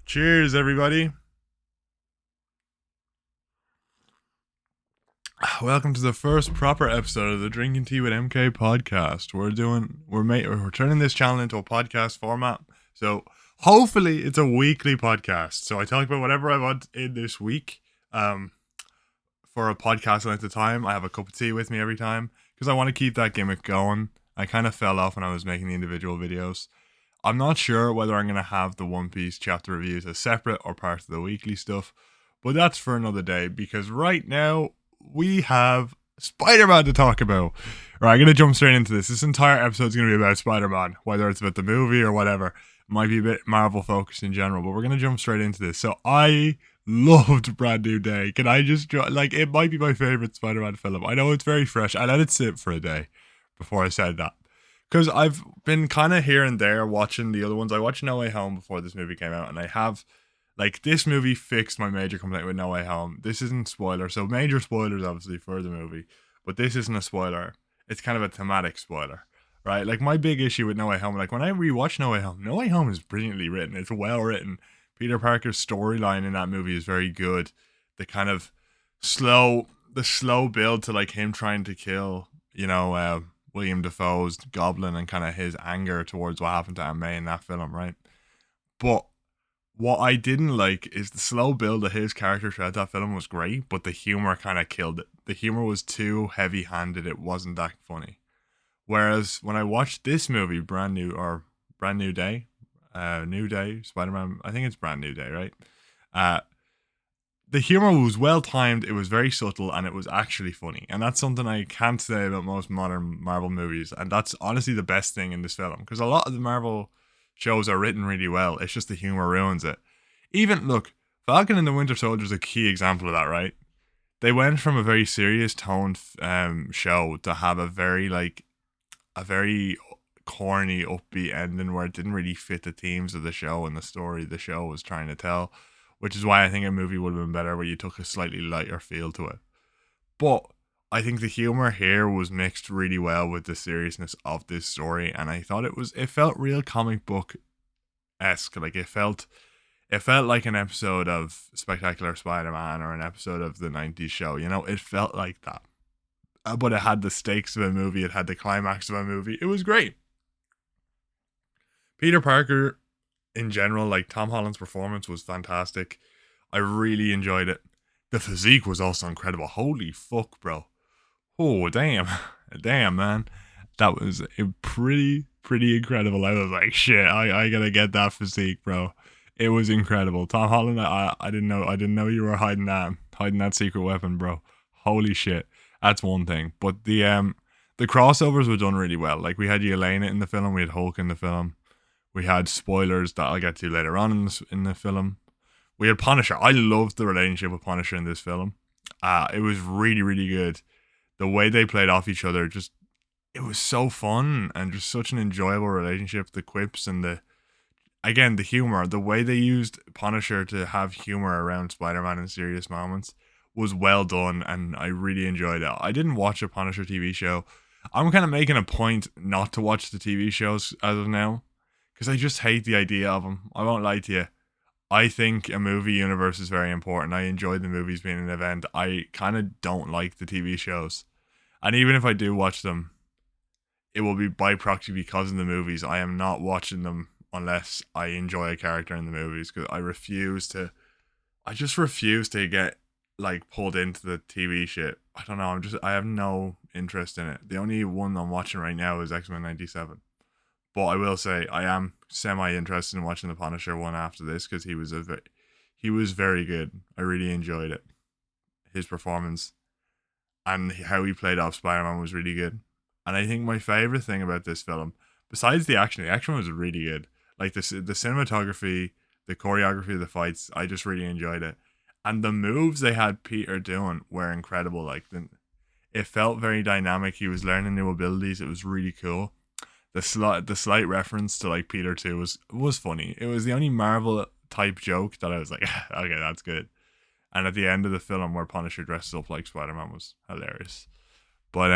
Cheers, everybody. Welcome to the first proper episode of the Drinking Tea with MK podcast. We're turning this channel into a podcast format. So hopefully it's a weekly podcast. So I talk about whatever I want in this week. For a podcast length of time, I have a cup of tea with me every time because I want to keep that gimmick going. I kind of fell off when I was making the individual videos. I'm not sure whether I'm going to have the One Piece chapter reviews as separate or part of the weekly stuff, but that's for another day because right now we have Spider-Man to talk about. Right, I'm going to jump straight into this. This entire episode is going to be about Spider-Man, whether it's about the movie or whatever. It might be a bit Marvel focused in general, but we're going to jump straight into this. So I loved Brand New Day. Can I just, it might be my favorite Spider-Man film. I know it's very fresh. I let it sit for a day before I said that. Because I've been kind of here and there watching the other ones. I watched No Way Home before this movie came out, and I have, this movie fixed my major complaint with No Way Home. This isn't spoiler, so major spoilers obviously for the movie, but this isn't a spoiler. It's kind of a thematic spoiler, right? Like my big issue with No Way Home, like when I rewatch No Way Home is brilliantly written. It's well written. Peter Parker's storyline in that movie is very good. The kind of the slow build to like him trying to kill, William Dafoe's Goblin and kind of his anger towards what happened to Aunt May in that film, right? But what I didn't like is the slow build of his character throughout that film was great, but the humor kind of killed it. The humor was too heavy-handed. It wasn't that funny. Whereas when I watched this movie, Brand New Day, New Day, Spider-Man, I think it's Brand New Day, right? Uh, the humor was well timed, it was very subtle, and it was actually funny. And that's something I can't say about most modern Marvel movies. And that's honestly the best thing in this film. Because a lot of the Marvel shows are written really well. It's just the humor ruins it. Even, look, Falcon and the Winter Soldier is a key example of that, right? They went from a very serious toned show to have a very corny, upbeat ending where it didn't really fit the themes of the show and the story the show was trying to tell, which is why I think a movie would have been better where you took a slightly lighter feel to it. But I think the humor here was mixed really well with the seriousness of this story, and I thought it felt real comic book esque. Like it felt like an episode of Spectacular Spider-Man or an episode of the '90s show. It felt like that. But it had the stakes of a movie. It had the climax of a movie. It was great. Peter Parker in general, like Tom Holland's performance was fantastic. I really enjoyed it. The physique was also incredible. Holy fuck, bro. Oh, damn. Damn, man. That was pretty incredible. I was like, shit, I gotta get that physique, bro. It was incredible. Tom Holland, I didn't know you were hiding that secret weapon, bro. Holy shit. That's one thing. But the crossovers were done really well. Like we had Yelena in the film, we had Hulk in the film. We had spoilers that I'll get to later on in the film. We had Punisher. I loved the relationship with Punisher in this film. It was really, really good. The way they played off each other, it was so fun and just such an enjoyable relationship. The quips and the humor, the way they used Punisher to have humor around Spider-Man in serious moments was well done, and I really enjoyed it. I didn't watch a Punisher TV show. I'm kind of making a point not to watch the TV shows as of now because I just hate the idea of them. I won't lie to you. I think a movie universe is very important. I enjoy the movies being an event. I kind of don't like the TV shows. And even if I do watch them, it will be by proxy because of the movies. I am not watching them unless I enjoy a character in the movies because I just refuse to get like pulled into the TV shit. I don't know. I have no interest in it. The only one I'm watching right now is X-Men 97. But I will say I am semi interested in watching the Punisher one after this because he was very good. I really enjoyed it. His performance and how he played off Spider-Man was really good. And I think my favorite thing about this film, besides the action was really good. Like the cinematography, the choreography of the fights, I just really enjoyed it. And the moves they had Peter doing were incredible. It felt very dynamic. He was learning new abilities. It was really cool. The slight reference to like Peter 2 was funny. It was the only Marvel type joke that I was like, okay, that's good. And at the end of the film where Punisher dresses up like Spider-Man was hilarious. But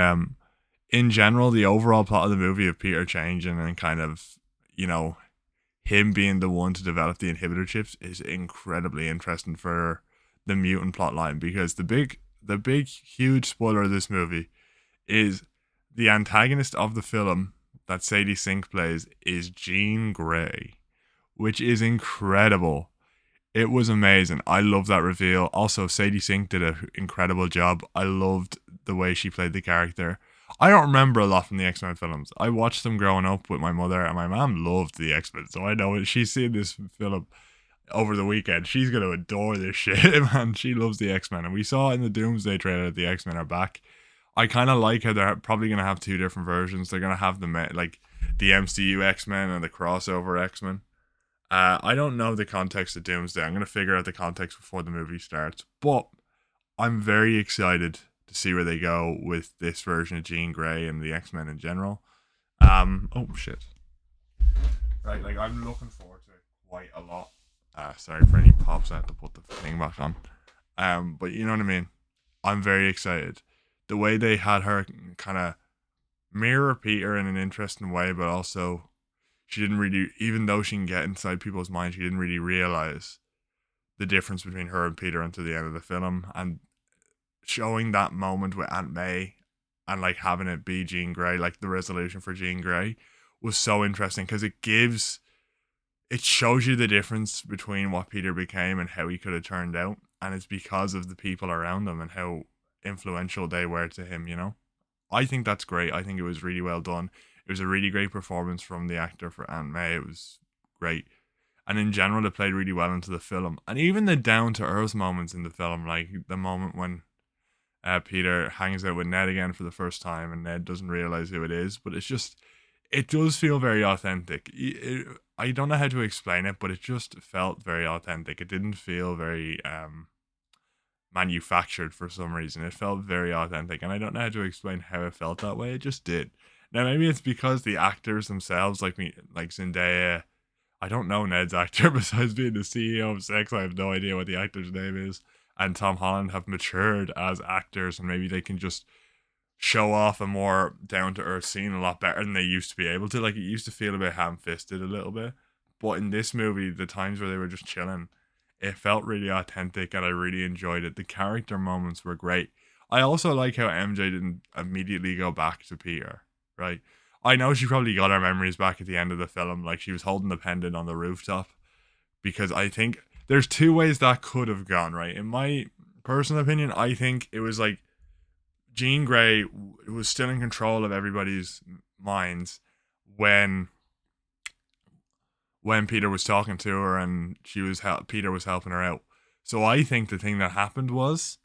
in general, the overall plot of the movie of Peter changing and kind of, you know, him being the one to develop the inhibitor chips is incredibly interesting for the mutant plotline, because the big huge spoiler of this movie is the antagonist of the film that Sadie Sink plays is Jean Grey, which is incredible. It was amazing. I love that reveal. Also, Sadie Sink did an incredible job. I loved the way she played the character. I don't remember a lot from the X-Men films. I watched them growing up with my mother, and my mom loved the X-Men, so I know when she's seen this film over the weekend, she's going to adore this shit, man. She loves the X-Men, and we saw in the Doomsday trailer that the X-Men are back. I kind of like how they're probably going to have two different versions. They're going to have the MCU X-Men and the crossover X-Men. I don't know the context of Doomsday. I'm going to figure out the context before the movie starts. But I'm very excited to see where they go with this version of Jean Grey and the X-Men in general. Oh shit. Right, like I'm looking forward to it quite a lot. Sorry for any pops. I have to put the thing back on. But you know what I mean. I'm very excited. The way they had her kind of mirror Peter in an interesting way, but also she didn't really, even though she can get inside people's minds, she didn't really realize the difference between her and Peter until the end of the film. And showing that moment with Aunt May and like having it be Jean Grey, like the resolution for Jean Grey, was so interesting because it shows you the difference between what Peter became and how he could have turned out. And it's because of the people around him and how influential they were to him, you know? I think that's great. I think it was really well done. It was a really great performance from the actor for Aunt May. It was great. And in general, it played really well into the film. And even the down-to-earth moments in the film, like the moment when Peter hangs out with Ned again for the first time and Ned doesn't realize who it is. But it does feel very authentic. I don't know how to explain it, but it just felt very authentic. It didn't feel very manufactured for some reason. It felt very authentic, and I don't know how to explain how it felt that way. It just did. Now maybe it's because the actors themselves, like Zendaya. I don't know Ned's actor besides being the CEO of Sex. I have no idea what the actor's name is. And Tom Holland have matured as actors, and maybe they can just show off a more down to earth scene a lot better than they used to be able to. Like it used to feel a bit ham fisted a little bit, but in this movie, the times where they were just chilling, it felt really authentic, and I really enjoyed it. The character moments were great. I also like how MJ didn't immediately go back to Peter, right? I know she probably got her memories back at the end of the film, like she was holding the pendant on the rooftop, because I think there's two ways that could have gone, right? In my personal opinion, I think it was like Jean Grey was still in control of everybody's minds when Peter was talking to her and Peter was helping her out. So I think the thing that happened was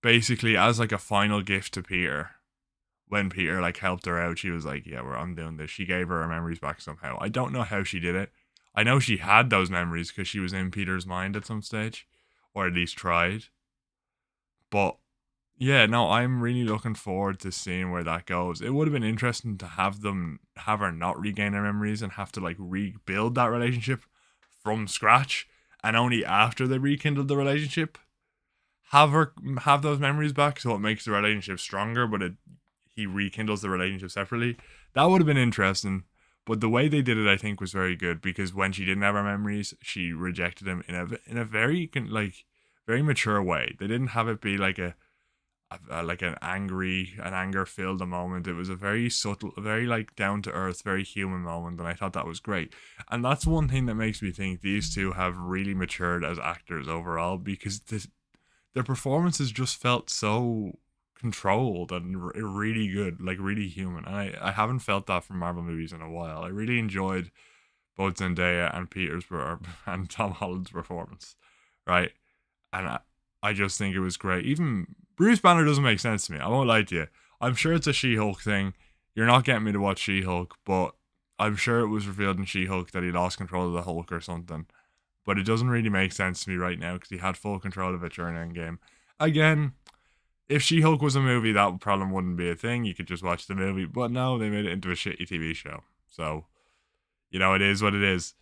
basically as like a final gift to Peter. When Peter like helped her out, she was like, "Yeah, I'm doing this." She gave her memories back somehow. I don't know how she did it. I know she had those memories because she was in Peter's mind at some stage, or at least tried. But yeah, no, I'm really looking forward to seeing where that goes. It would have been interesting to have her not regain her memories and have to like rebuild that relationship from scratch, and only after they rekindled the relationship have those memories back, so it makes the relationship stronger. But he rekindles the relationship separately. That would have been interesting. But the way they did it, I think, was very good, because when she didn't have her memories, she rejected him in a very very mature way. They didn't have it be like like an anger filled moment. It was a very subtle, very like down to earth, very human moment, and I thought that was great. And that's one thing that makes me think these two have really matured as actors overall, because their performances just felt so controlled and really good, like really human. And I haven't felt that from Marvel movies in a while. I really enjoyed both Zendaya and and Tom Holland's performance, right? And I just think it was great. Even Bruce Banner doesn't make sense to me. I won't lie to you. I'm sure it's a She-Hulk thing. You're not getting me to watch She-Hulk, but I'm sure it was revealed in She-Hulk that he lost control of the Hulk or something. But it doesn't really make sense to me right now because he had full control of it during Endgame. Again, if She-Hulk was a movie, that problem wouldn't be a thing. You could just watch the movie. But no, they made it into a shitty TV show. So, it is what it is.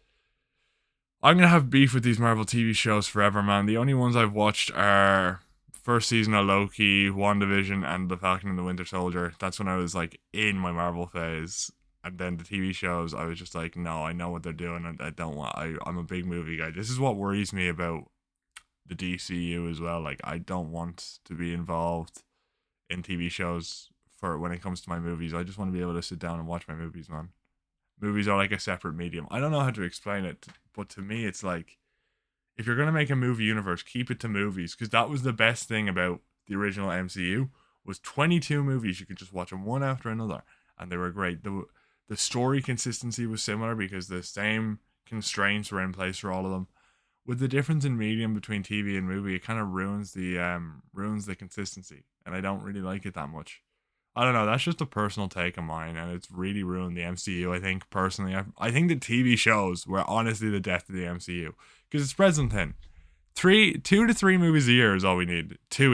I'm going to have beef with these Marvel TV shows forever, man. The only ones I've watched are first season of Loki, WandaVision, and The Falcon and the Winter Soldier. That's when I was like in my Marvel phase. And then the TV shows, I was just like, no, I know what they're doing, and I don't want. I'm a big movie guy. This is what worries me about the DCU as well. Like, I don't want to be involved in TV shows for when it comes to my movies. I just want to be able to sit down and watch my movies, man. Movies are like a separate medium. I don't know how to explain it, but to me, it's like if you're gonna make a movie universe, keep it to movies, because that was the best thing about the original MCU was 22 movies. You could just watch them one after another, and they were great. The story consistency was similar because the same constraints were in place for all of them. With the difference in medium between TV and movie, it kind of ruins the consistency, and I don't really like it that much. I don't know. That's just a personal take of mine, and it's really ruined the MCU. I think personally, I think the TV shows were honestly the death of the MCU because it spreads them thin. 2 to 3 movies a year is all we need. Two,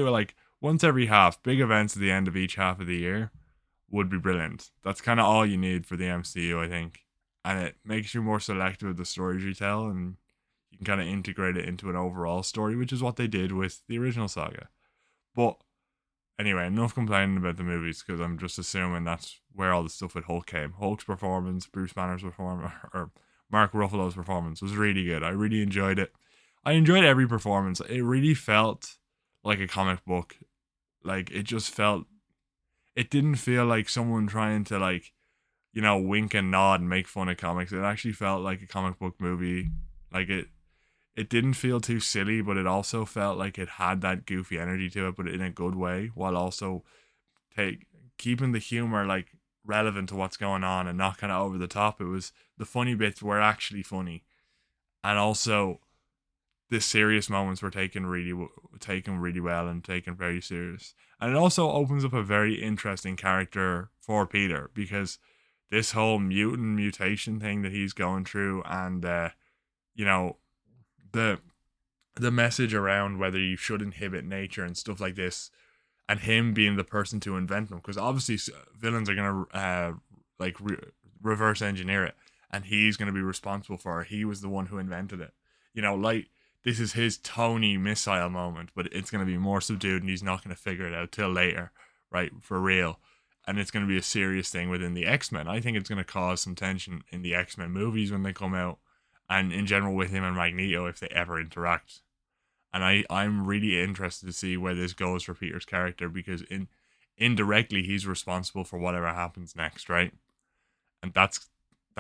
like once every half. Big events at the end of each half of the year would be brilliant. That's kind of all you need for the MCU, I think, and it makes you more selective of the stories you tell, and you can kind of integrate it into an overall story, which is what they did with the original saga. But anyway, enough complaining about the movies because I'm just assuming that's where all the stuff with Hulk came. Hulk's performance, Bruce Banner's performance, or Mark Ruffalo's performance was really good. I really enjoyed it. I enjoyed every performance. It really felt like a comic book. Like it just felt. It didn't feel like someone trying to like, wink and nod and make fun of comics. It actually felt like a comic book movie. Like it didn't feel too silly, but it also felt like it had that goofy energy to it, but in a good way, while also take keeping the humor like relevant to what's going on and not kind of over the top. It was the funny bits were actually funny, and also the serious moments were taken really well and taken very serious. And it also opens up a very interesting character for Peter because this whole mutation thing that he's going through, and you know the the message around whether you should inhibit nature and stuff like this, and him being the person to invent them, because obviously villains are gonna reverse engineer it, and he's gonna be responsible for it. He was the one who invented it. Like this is his Tony missile moment, but it's gonna be more subdued, and he's not gonna figure it out till later, right? For real. And it's going to be a serious thing within the X-Men. I think it's going to cause some tension in the X-Men movies when they come out, and in general with him and Magneto if they ever interact. And I'm really interested to see where this goes for Peter's character, because indirectly he's responsible for whatever happens next, right? And that's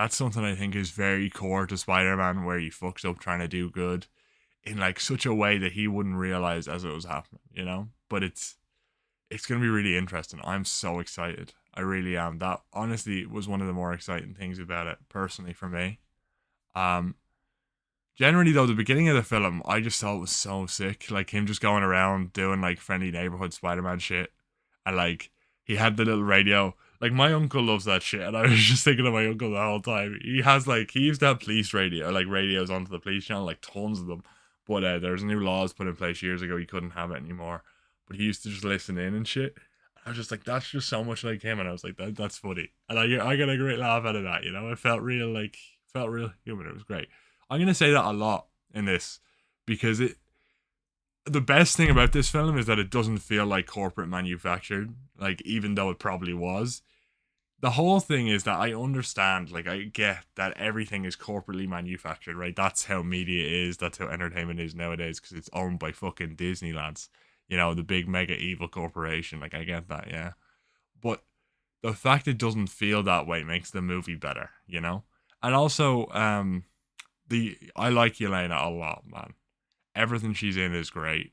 something I think is very core to Spider-Man, where he fucks up trying to do good in like such a way that he wouldn't realize as it was happening. But it's going to be really interesting. I'm so excited. I really am. That honestly was one of the more exciting things about it personally for me. Um Generally, though, the beginning of the film, I just thought was so sick. Like him just going around doing like friendly neighborhood Spider-Man shit, and like he had the little radio. Like my uncle loves that shit, and I was just thinking of my uncle the whole time. He used to have police radio, like radios onto the police channel, like tons of them. But there's new laws put in place years ago. He couldn't have it anymore. But he used to just listen in and shit. I was just like, that's just so much like him, and I was like, that's funny, and I got a great laugh out of that. It felt real human. It was great. I'm gonna say that a lot in this because the best thing about this film is that it doesn't feel like corporate manufactured, like even though it probably was. The whole thing is that I understand, like I get that everything is corporately manufactured, right? That's how media is, that's how entertainment is nowadays, because it's owned by fucking Disney lads. The big mega evil corporation. Like I get that, yeah. But the fact it doesn't feel that way makes the movie better. And also, I like Yelena a lot, man. Everything she's in is great.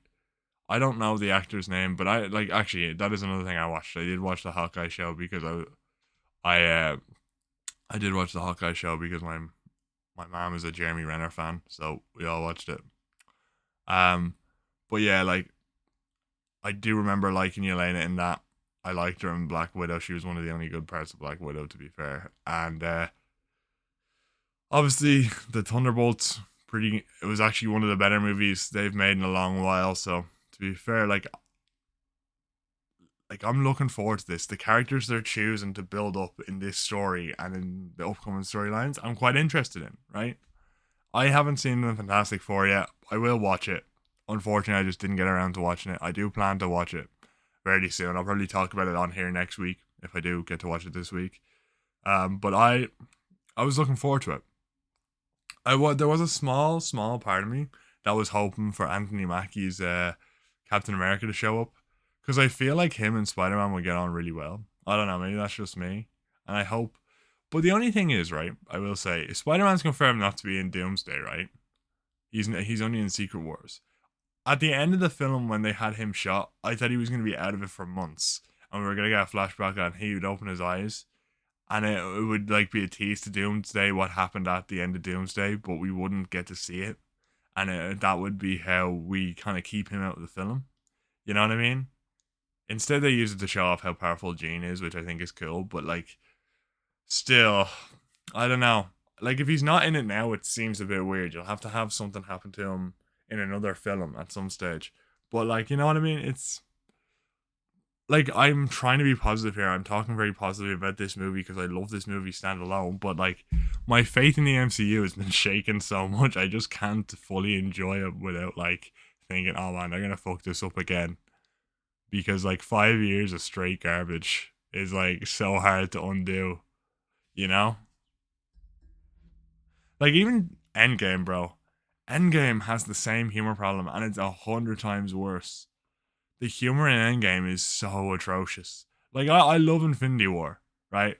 I don't know the actor's name, but I like actually that is another thing I watched. I did watch the Hawkeye show because I uh I did watch the Hawkeye show because my mom is a Jeremy Renner fan, so we all watched it. Um, but yeah, like I do remember liking Yelena in that. I liked her in Black Widow. She was one of the only good parts of Black Widow, to be fair. And obviously, the Thunderbolts it was actually one of the better movies they've made in a long while. So to be fair, like I'm looking forward to this. The characters they're choosing to build up in this story and in the upcoming storylines, I'm quite interested in. Right? I haven't seen the Fantastic Four yet. I will watch it. Unfortunately, I just didn't get around to watching it. I do plan to watch it very soon. I'll probably talk about it on here next week if I do get to watch it this week. But I was looking forward to it. There was a small part of me that was hoping for Anthony Mackie's Captain America to show up, because I feel like him and Spider Man would get on really well. I don't know, maybe that's just me, and I hope. But the only thing is, right? I will say, Spider Man's confirmed not to be in Doomsday, right? He's only in Secret Wars. At the end of the film, when they had him shot, I thought he was going to be out of it for months, and we were going to get a flashback, and he would open his eyes, and it would like be a tease to Doomsday, what happened at the end of Doomsday, but we wouldn't get to see it, and that would be how we kind of keep him out of the film. You know what I mean? Instead, they use it to show off how powerful Jean is, which I think is cool. But like, still, I don't know. Like, if he's not in it now, it seems a bit weird. You'll have to have something happen to him in another film at some stage. But like, you know what I mean? It's like, I'm trying to be positive here. I'm talking very positive about this movie because I love this movie standalone. But like, my faith in the MCU has been shaken so much. I just can't fully enjoy it without like thinking, oh man, they're gonna fuck this up again. Because like 5 years of straight garbage is like so hard to undo, you know? Like even Endgame, bro. Endgame has the same humor problem and it's 100 times worse. The humor in Endgame is so atrocious. Like I love Infinity War, right?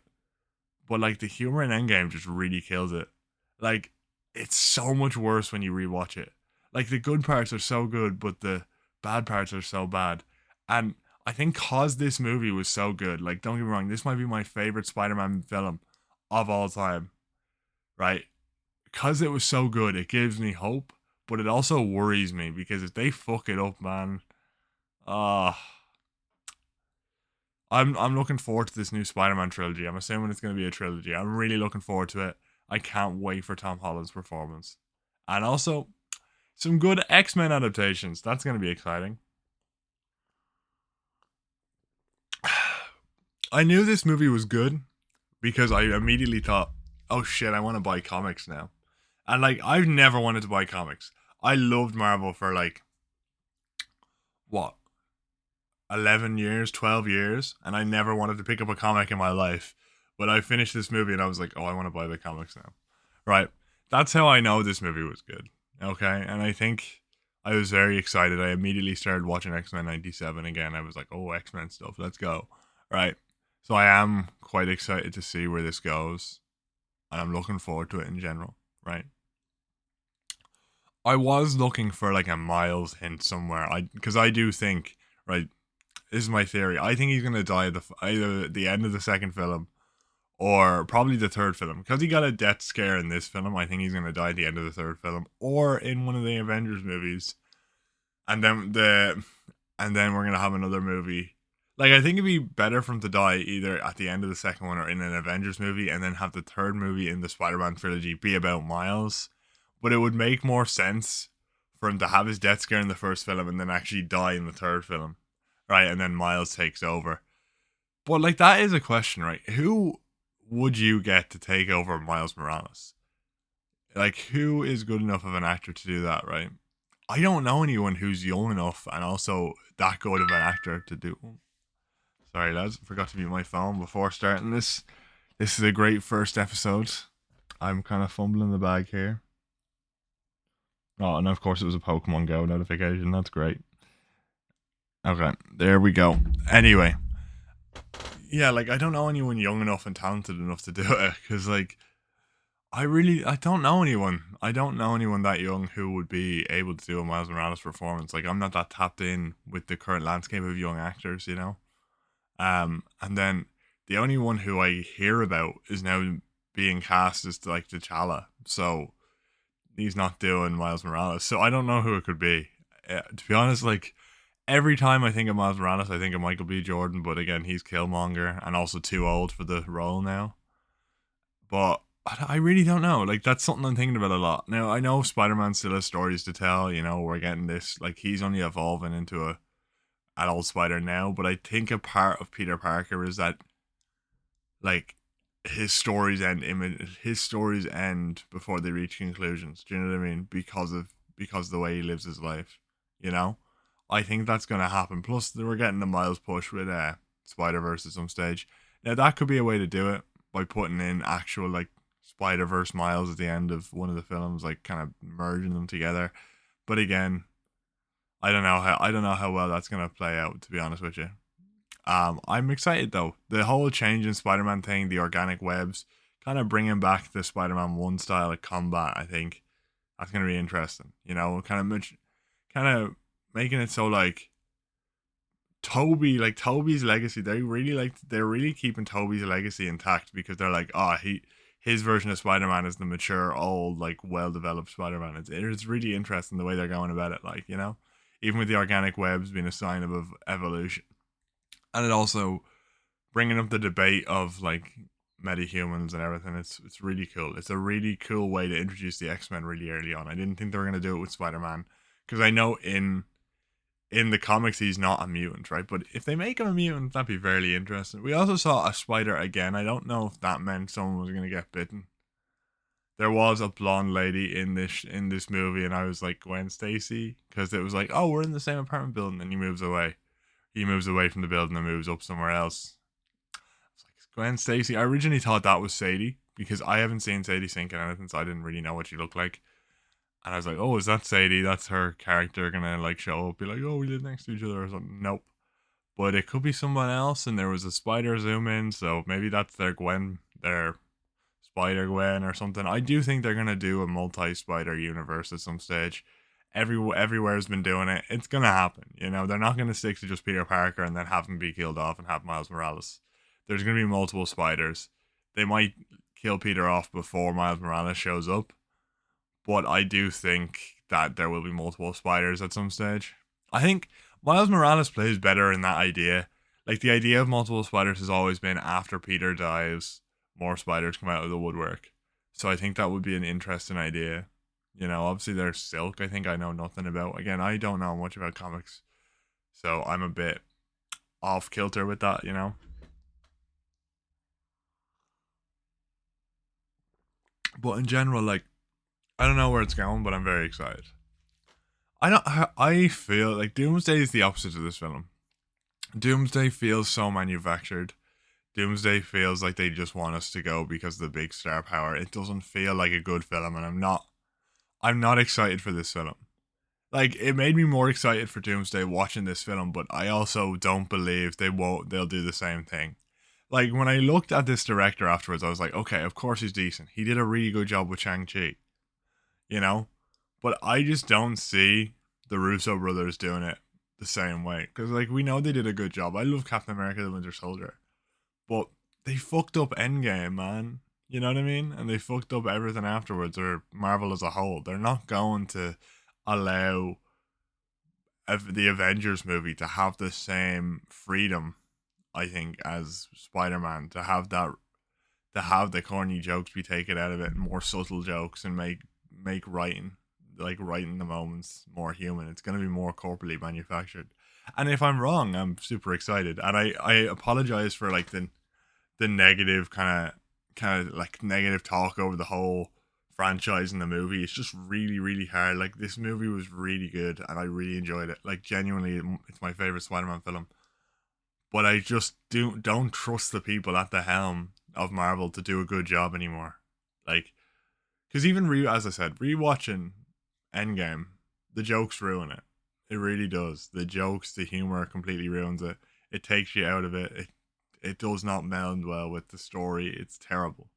But like the humor in Endgame just really kills it. Like it's so much worse when you rewatch it. Like the good parts are so good, but the bad parts are so bad. And I think cause this movie was so good, like don't get me wrong, this might be my favorite Spider-Man film of all time, right? Because it was so good, it gives me hope, but it also worries me because if they fuck it up, man, uh I'm looking forward to this new Spider-Man trilogy. I'm assuming it's going to be a trilogy. I'm really looking forward to it. I can't wait for Tom Holland's performance. And also some good X-Men adaptations. That's going to be exciting. I knew this movie was good because I immediately thought, "Oh shit, I want to buy comics now." And like I've never wanted to buy comics. I loved Marvel for like what 11 years, 12 years, and I never wanted to pick up a comic in my life. But I finished this movie and I was like, oh, I want to buy the comics now. Right. That's how I know this movie was good. Okay. And I think I was very excited. I immediately started watching X Men 97 again. I was like, oh, X Men stuff. Let's go. Right. So I am quite excited to see where this goes. And I'm looking forward to it in general. Right. I was looking for like a Miles hint somewhere. Because I do think, right, this is my theory. I think he's gonna die at either the end of the second film or probably the third film. Because he got a death scare in this film, I think he's gonna die at the end of the third film or in one of the Avengers movies. And then we're gonna have another movie. Like I think it'd be better for him to die either at the end of the second one or in an Avengers movie, and then have the third movie in the Spider-Man trilogy be about Miles. But it would make more sense for him to have his death scare in the first film and then actually die in the third film, right? And then Miles takes over. But like that is a question, right? Who would you get to take over Miles Morales? Like who is good enough of an actor to do that, right? I don't know anyone who's young enough and also that good of an actor to do. Sorry, lads, I forgot to mute my phone before starting this. This is a great first episode. I'm kind of fumbling the bag here. Oh, and of course it was a Pokemon Go notification. That's great. Okay, there we go. Anyway, yeah, like I don't know anyone young enough and talented enough to do it because like I don't know anyone. I don't know anyone that young who would be able to do a Miles Morales performance. Like I'm not that tapped in with the current landscape of young actors, you know. And then the only one who I hear about is now being cast as like T'Challa. So he's not doing Miles Morales. So I don't know who it could be. To be honest, like every time I think of Miles Morales, I think of Michael B. Jordan. But again, he's Killmonger and also too old for the role now. But I really don't know. Like that's something I'm thinking about a lot. Now I know Spider-Man still has stories to tell. You know, we're getting this. Like he's only evolving into a adult Spider now. But I think a part of Peter Parker is that like his stories end before they reach conclusions. Do you know what I mean? Because of the way he lives his life. You know, I think that's gonna happen. Plus, we're getting the Miles push with Spider Verse at some stage. Now that could be a way to do it. by putting in actual like Spider-Verse Miles at the end of one of the films, like kind of merging them together. But again, I don't know how well that's gonna play out, to be honest with you. I'm excited though. The whole change in Spider-Man thing, the organic webs, kind of bringing back the Spider-Man one style of combat. I think that's gonna be interesting. You know, kind of making it so like Toby's legacy. They're really keeping Toby's legacy intact because they're like, oh, his version of Spider-Man is the mature, old, like well developed Spider-Man. It's really interesting the way they're going about it. Like, you know, even with the organic webs being a sign of evolution, and it also bringing up the debate of like metahumans and everything. It's really cool. It's a really cool way to introduce the X-Men really early on. I didn't think they were gonna do it with Spider-Man because I know in the comics he's not a mutant, right? But if they make him a mutant, that'd be very interesting. We also saw a spider again. I don't know if that meant someone was gonna get bitten. There was a blonde lady in this movie, and I was like Gwen Stacy because it was like, oh, we're in the same apartment building, and he moves away. He moves away from the building and moves up somewhere else. It's like Gwen Stacy. I originally thought that was Sadie because I haven't seen Sadie Sink in anything, so I didn't really know what she looked like. And I was like, oh, is that Sadie? That's her character gonna like show up, be like, oh, we live next to each other or something. Nope. But it could be someone else, and there was a spider zoom in, so maybe that's their Spider Gwen or something. I do think they're gonna do a multi Spider universe at some stage. Everywhere's been doing it. It's gonna happen. You know, they're not gonna stick to just Peter Parker and then have him be killed off and have Miles Morales. There's gonna be multiple spiders. They might kill Peter off before Miles Morales shows up, but I do think that there will be multiple spiders at some stage. I think Miles Morales plays better in that idea. Like the idea of multiple spiders has always been after Peter dies, more spiders come out of the woodwork. So I think that would be an interesting idea. You know, obviously there's Silk. I think I know nothing about. Again, I don't know much about comics, so I'm a bit off kilter with that. You know, but in general, like I don't know where it's going, but I'm very excited. I don't. I feel like Doomsday is the opposite of this film. Doomsday feels so manufactured. Doomsday feels like they just want us to go because of the big star power. It doesn't feel like a good film, and I'm not excited for this film. Like it made me more excited for Doomsday watching this film, but I also don't believe they'll do the same thing. Like when I looked at this director afterwards, I was like, okay, of course he's decent. He did a really good job with Shang-Chi, you know? But I just don't see the Russo brothers doing it the same way. Because like we know they did a good job. I love Captain America the Winter Soldier. But they fucked up Endgame, man. You know what I mean? And they fucked up everything afterwards, or Marvel as a whole. They're not going to allow the Avengers movie to have the same freedom, I think, as Spider-Man. To have the corny jokes be taken out of it, more subtle jokes, and make writing the moments more human. It's going to be more corporately manufactured. And if I'm wrong, I'm super excited. And I apologize for like the negative kind of like negative talk over the whole franchise in the movie. It's just really really hard. Like this movie was really good and I really enjoyed it. Like genuinely, it's my favorite Spider-Man film. But I just don't trust the people at the helm of Marvel to do a good job anymore. Like, because even as I said, rewatching Endgame, the jokes ruin it. It really does. The jokes, the humor completely ruins it. It takes you out of it. It does not meld well with the story. It's terrible,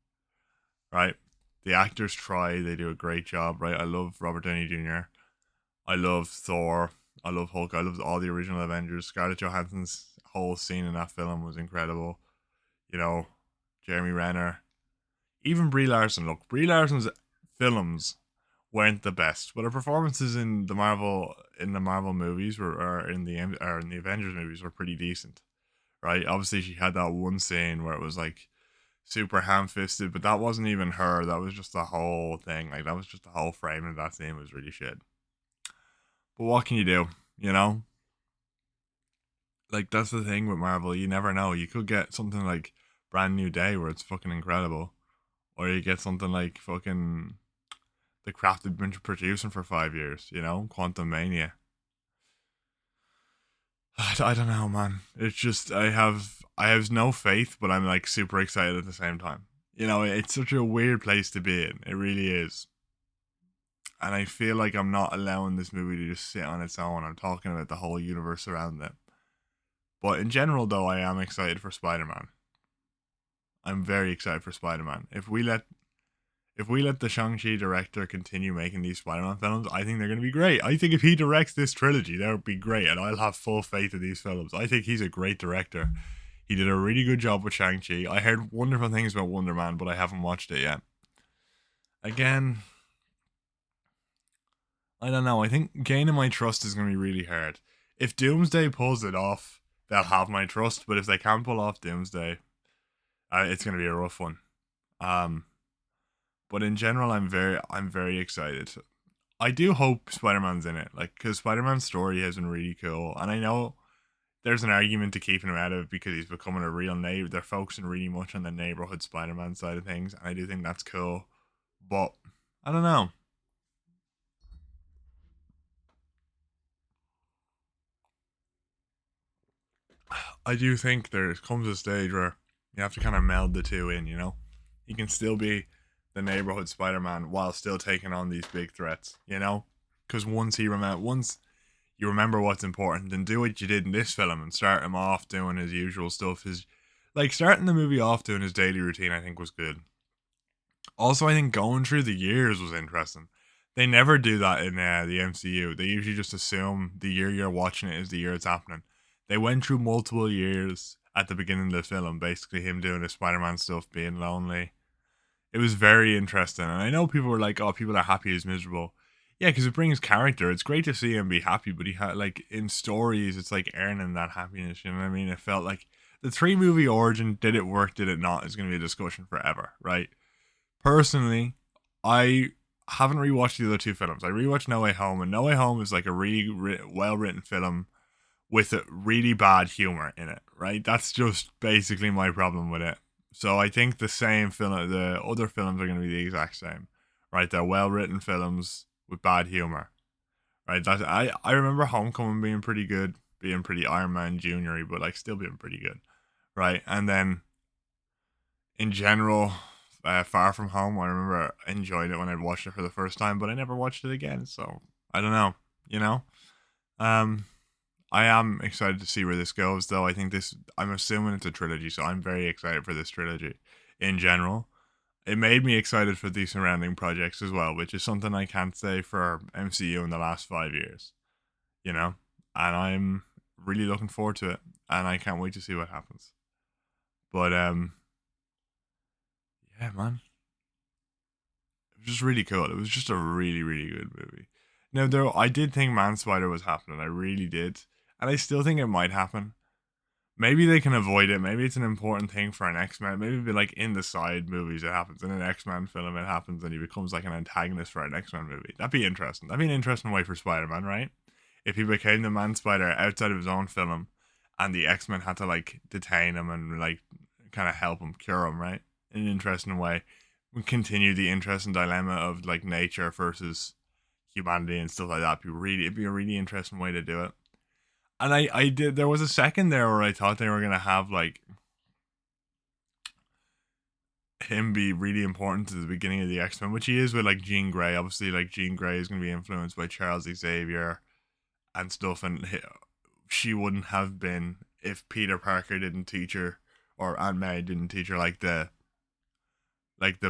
right? The actors try. They do a great job, right? I love Robert Downey Jr. I love Thor. I love Hulk. I love all the original Avengers. Scarlett Johansson's whole scene in that film was incredible. You know, Jeremy Renner. Even Brie Larson. Look, Brie Larson's films weren't the best, but her performances in the Marvel movies or in the Avengers movies were pretty decent, right? Obviously, she had that one scene where it was like super ham-fisted, but that wasn't even her. That was just the whole thing. Like that was just the whole frame of that scene was really shit. But what can you do? You know, like that's the thing with Marvel. You never know. You could get something like Brand New Day where it's fucking incredible, or you get something like fucking the crap they've been producing for 5 years. You know, Quantum Mania. I don't know, man. It's just I have no faith, but I'm like super excited at the same time. It's such a weird place to be in. It really is. And I feel like I'm not allowing this movie to just sit on its own. I'm talking about the whole universe around it. But in general, though, I am excited for Spider Man. I'm very excited for Spider Man. If we let the Shang-Chi director continue making these Spider-Man films, I think they're going to be great. I think if he directs this trilogy, that would be great, and I'll have full faith in these films. I think he's a great director. He did a really good job with Shang-Chi. I heard wonderful things about Wonder Man, but I haven't watched it yet. Again, I don't know. I think gaining my trust is going to be really hard. If Doomsday pulls it off, they'll have my trust, but if they can't pull off Doomsday, it's going to be a rough one. Um, but in general, I'm very excited. I do hope Spider Man's in it, like, because Spider Man's story has been really cool, and I know there's an argument to keeping him out of it because he's becoming a real neighbor. They're focusing really much on the neighborhood Spider Man side of things, and I do think that's cool. But I don't know. I do think there comes a stage where you have to kind of meld the two in. He can still be the neighborhood Spider Man while still taking on these big threats. Because once you remember what's important and do what you did in this film and start him off doing his usual stuff. His like starting the movie off doing his daily routine, I think was good. Also, I think going through the years was interesting. They never do that in the MCU. They usually just assume the year you're watching it is the year it's happening. They went through multiple years at the beginning of the film, basically him doing his Spider-Man stuff, being lonely. It was very interesting, and I know people were like, "Oh, people are happy he's miserable." Yeah, because it brings character. It's great to see him be happy, but he had like in stories, it's like earning that happiness. You know what I mean? It felt like the three movie origin. Did it work? Did it not? Is going to be a discussion forever, right? Personally, I haven't rewatched the other two films. I rewatched No Way Home, and No Way Home is like a really well written film with a really bad humor in it, right? That's just basically my problem with it. So I think the other films are going to be the exact same, right? They're well written films with bad humor, right? I remember Homecoming being pretty good, being pretty Iron Man Junior, but like still being pretty good, right? And then in general, Far From Home, I remember enjoying it when I watched it for the first time, but I never watched it again. So I don't know, you know. Um, I am excited to see where this goes, though. I'm assuming it's a trilogy, so I'm very excited for this trilogy in general. It made me excited for these surrounding projects as well, which is something I can't say for MCU in the last 5 years, you know? And I'm really looking forward to it, and I can't wait to see what happens. But, yeah, man. It was just really cool. It was just a really, really good movie. Now, though, I did think Man Spider was happening. I really did. And I still think it might happen. Maybe they can avoid it. Maybe it's an important thing for an X Men. Maybe be like in the side movies it happens. In an X Men film it happens and he becomes like an antagonist for an X Men movie. That'd be interesting. That'd be an interesting way for Spider Man, right? If he became the Man Spider outside of his own film and the X Men had to like detain him and like kind of help him cure him, right? In an interesting way. We continue the interesting dilemma of like nature versus humanity and stuff like that. It'd be a really interesting way to do it. And I did. There was a second there where I thought they were gonna have like him be really important to the beginning of the X Men, which he is with like Jean Grey. Obviously, like Jean Grey is gonna be influenced by Charles Xavier and stuff, and she wouldn't have been if Peter Parker didn't teach her or Aunt May didn't teach her like the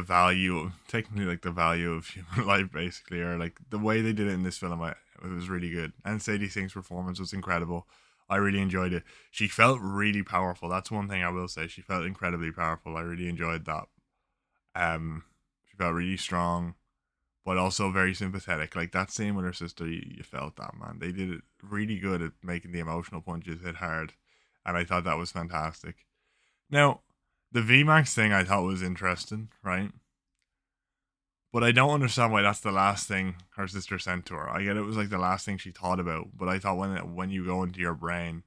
value of technically like the value of human life basically, or like the way they did it in this film. It was really good, and Sadie Sink's performance was incredible. I really enjoyed it. She felt really powerful. That's one thing I will say. She felt incredibly powerful. I really enjoyed that. She felt really strong, but also very sympathetic. Like that scene with her sister, you felt that, man. They did it really good at making the emotional punches hit hard, and I thought that was fantastic. Now, the VMAX thing I thought was interesting, right? But I don't understand why that's the last thing her sister sent to her. I get it was like the last thing she thought about, but I thought when you go into your brain,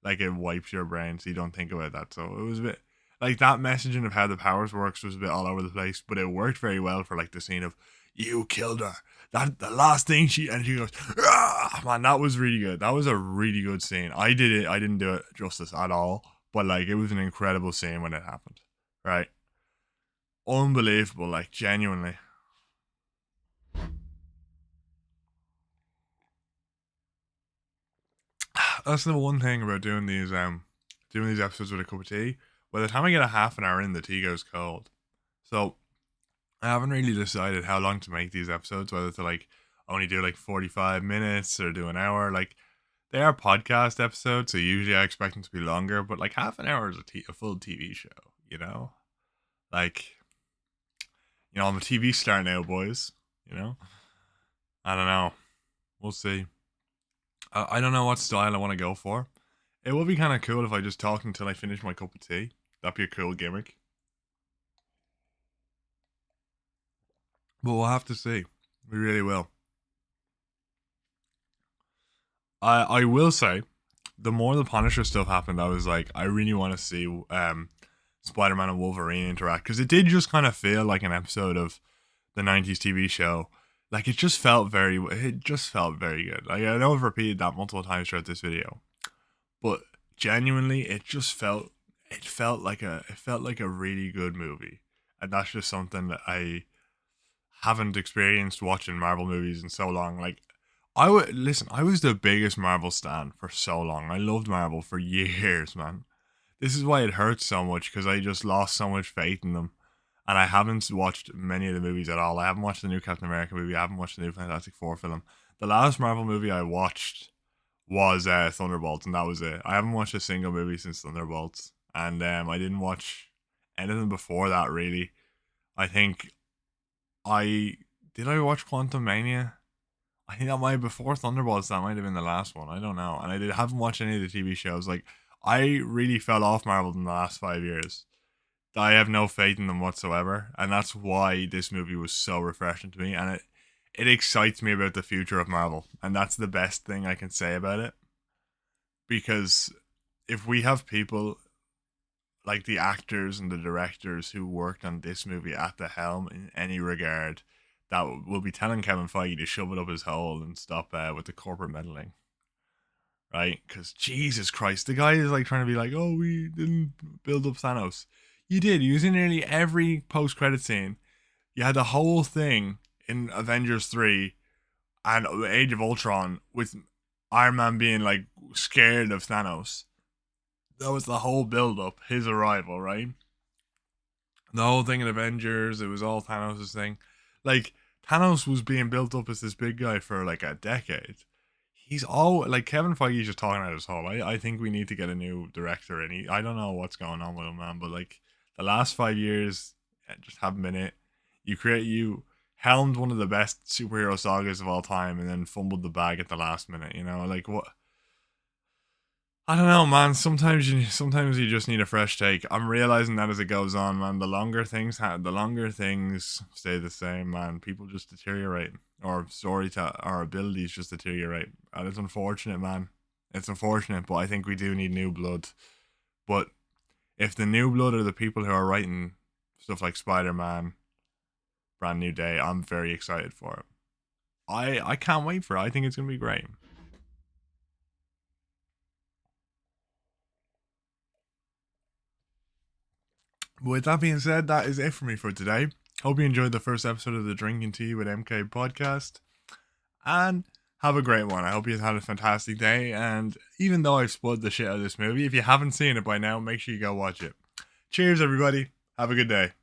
like it wipes your brain, so you don't think about that. So it was a bit like that messaging of how the powers works was a bit all over the place, but it worked very well for like the scene of you killed her. That the last thing she goes, ah! Man, that was really good. That was a really good scene. I did it. I didn't do it justice at all, but like it was an incredible scene when it happened. Right. unbelievable, like genuinely. That's the one thing about doing these episodes with a cup of tea. By the time I get a half an hour in, the tea goes cold. So I haven't really decided how long to make these episodes, whether to like only do like 45 minutes or do an hour. Like they are podcast episodes, so usually I expect them to be longer, but like half an hour is a full TV show, you know? Like, I'm a TV star now, boys, you know? I don't know. We'll see. I don't know what style I want to go for. It would be kind of cool if I just talked until I finish my cup of tea. That'd be a cool gimmick. But we'll have to see. We really will. I will say, the more the Punisher stuff happened, I was like, I really want to see Spider-Man and Wolverine interact, because it did just kind of feel like an episode of the 90s TV show. Like it just felt very good. Like I know I've repeated that multiple times throughout this video, but genuinely it felt like a really good movie. And that's just something that I haven't experienced watching Marvel movies in so long. Like I was the biggest Marvel stan for so long. I loved Marvel for years, man. This is why it hurts so much, because I just lost so much faith in them. And I haven't watched many of the movies at all. I haven't watched the new Captain America movie. I haven't watched the new Fantastic Four film. The last Marvel movie I watched was Thunderbolts, and that was it. I haven't watched a single movie since Thunderbolts, and I didn't watch anything before that really. I think I I watch Quantum Mania. I think that might have before Thunderbolts. That might have been the last one. I don't know, and haven't watched any of the TV shows. Like I really fell off Marvel in the last 5 years. I have no faith in them whatsoever, and that's why this movie was so refreshing to me, and it excites me about the future of Marvel, and that's the best thing I can say about it. Because if we have people like the actors and the directors who worked on this movie at the helm in any regard, that will be telling Kevin Feige to shove it up his hole and stop with the corporate meddling, right? Because Jesus Christ, the guy is like trying to be like, oh, we didn't build up Thanos. You did. You was in nearly every post-credit scene. You had the whole thing in Avengers 3 and Age of Ultron with Iron Man being like scared of Thanos. That was the whole build-up, his arrival, right? The whole thing in Avengers, it was all Thanos' thing. Like, Thanos was being built up as this big guy for like a decade. He's all like Kevin Feige's just talking out his hole. I think we need to get a new director, and I don't know what's going on with him, man. But like the last 5 years, just haven't been it. You helmed one of the best superhero sagas of all time, and then fumbled the bag at the last minute. Like what? I don't know, man. Sometimes you just need a fresh take. I'm realizing that as it goes on, man. The longer things stay the same, man. People just deteriorate, or our abilities just deteriorate, and it's unfortunate, man. It's unfortunate, but I think we do need new blood. But if the new blood are the people who are writing stuff like Spider-Man, Brand New Day, I'm very excited for it. I can't wait for it. I think it's gonna be great. But with that being said, that is it for me for today. Hope you enjoyed the first episode of the Drinking Tea with MK podcast. And have a great one. I hope you had a fantastic day. And even though I've spoiled the shit out of this movie, if you haven't seen it by now, make sure you go watch it. Cheers, everybody. Have a good day.